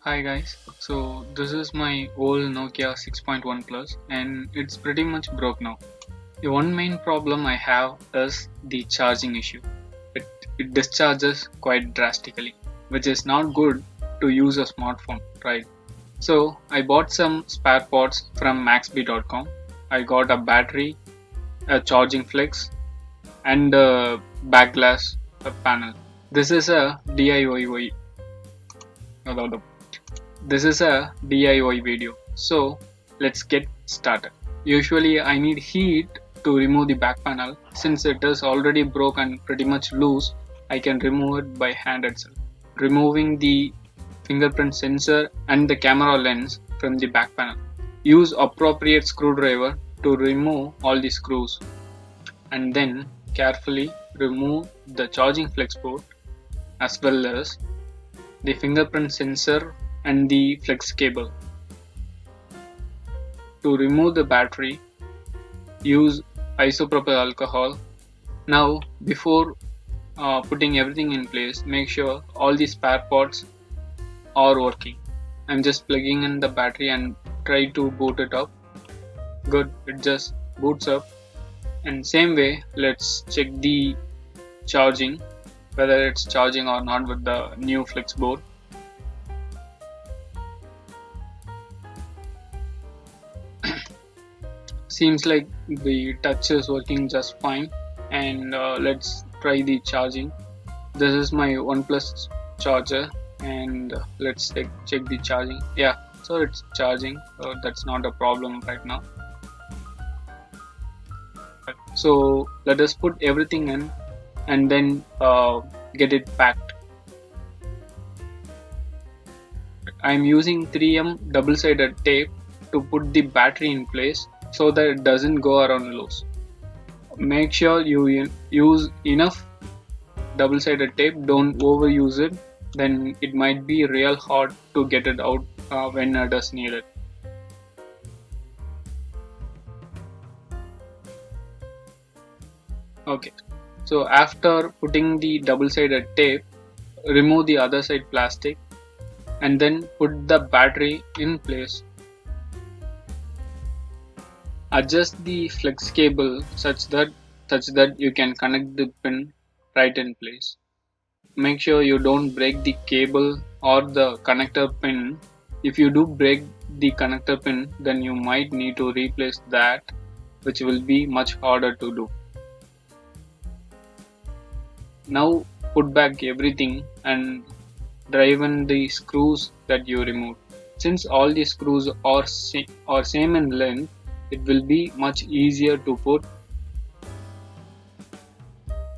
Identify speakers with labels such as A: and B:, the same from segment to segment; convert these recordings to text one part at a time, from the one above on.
A: Hi guys, so this is my old Nokia 6.1 Plus and it's pretty much broke now. The one main problem I have is the charging issue. It, it discharges quite drastically, which is not good to use a smartphone, right? So I bought some spare parts from maxb.com. I got a battery, a charging flex and a back glass panel. This is a DIY. This is a DIY video, so let's get started. Usually I need heat to remove the back panel. Since it is already broken and pretty much loose, I can remove it by hand itself. Removing the fingerprint sensor and the camera lens from the back panel. Use appropriate screwdriver to remove all the screws and then carefully remove the charging flex port as well as the fingerprint sensor and the flex cable. To remove the battery, use isopropyl alcohol. Now, before putting everything in place, make sure all the spare parts are working. I'm just plugging in the battery and try to boot it up. Good, it just boots up. And same way, let's check the charging, whether it's charging or not with the new flex board. Seems like the touch is working just fine, and let's try the charging. This is my OnePlus charger, and let's check the charging. Yeah, so it's charging, so that's not a problem right now. So let us put everything in and then get it packed. I'm using 3M double-sided tape to put the battery in place so that it doesn't go around loose. Make sure you use enough double-sided tape, don't overuse it, then it might be real hard to get it out when it is needed. Okay, so after putting the double-sided tape, remove the other side plastic and then put the battery in place. Adjust the flex cable such that you can connect the pin right in place. Make sure you don't break the cable or the connector pin. If you do break the connector pin, then you might need to replace that, which will be much harder to do. Now put back everything and drive in the screws that you removed. Since all the screws are same in length, it will be much easier to put.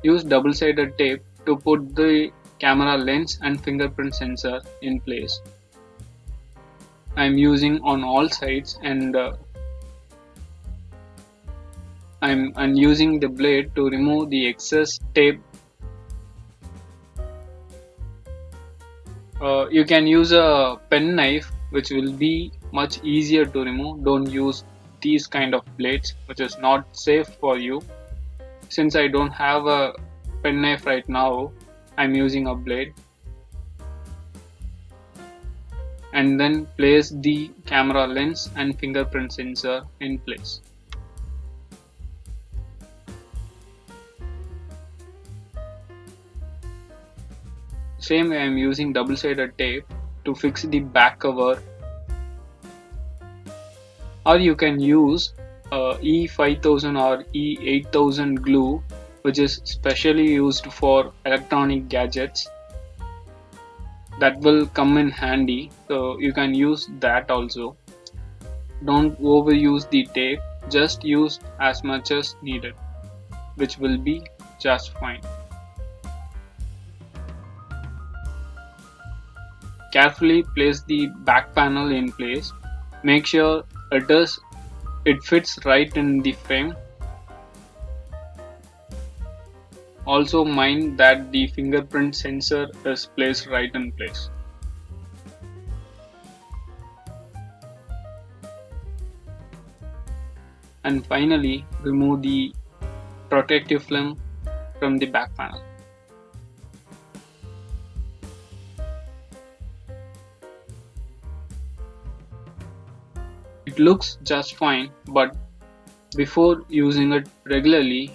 A: Use double-sided tape to put the camera lens and fingerprint sensor in place. I am using on all sides and I'm using the blade to remove the excess tape. You can use a pen knife, which will be much easier to remove. Don't use these kind of blades, which is not safe for you. Since I don't have a pen knife right now, I'm using a blade. And then place the camera lens and fingerprint sensor in place. Same way I'm using double-sided tape to fix the back cover, or you can use E5000 or E8000 glue, which is specially used for electronic gadgets. That will come in handy, so you can use that also. Don't overuse the tape, just use as much as needed, which will be just fine. Carefully place the back panel in place. Make sure it fits right in the frame. Also mind that the fingerprint sensor is placed right in place. And finally, remove the protective film from the back panel. It looks just fine, but before using it regularly,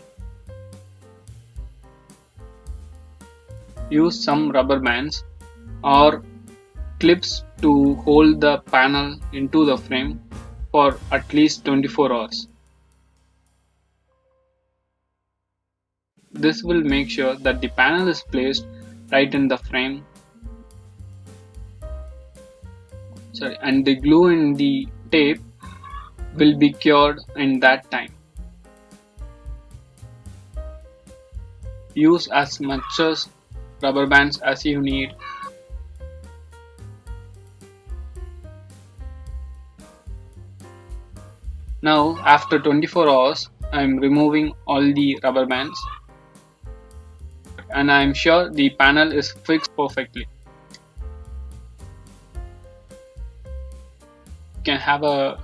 A: use some rubber bands or clips to hold the panel into the frame for at least 24 hours. This will make sure that the panel is placed right in the frame, and the glue and the tape will be cured in that time. Use as much as rubber bands as you need. Now after 24 hours, I am removing all the rubber bands and I am sure the panel is fixed perfectly. You can have a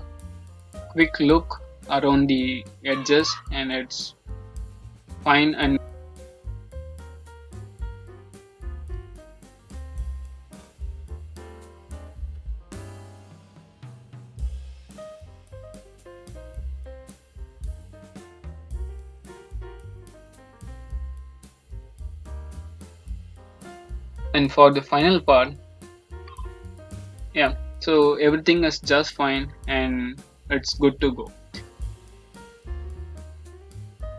A: quick look around the edges and it's fine. And for the final part, yeah, so everything is just fine and it's good to go.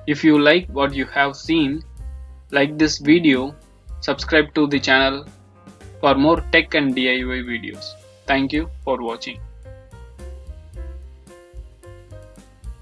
A: If you like what you have seen, like this video, subscribe to the channel for more tech and DIY videos. Thank you for watching.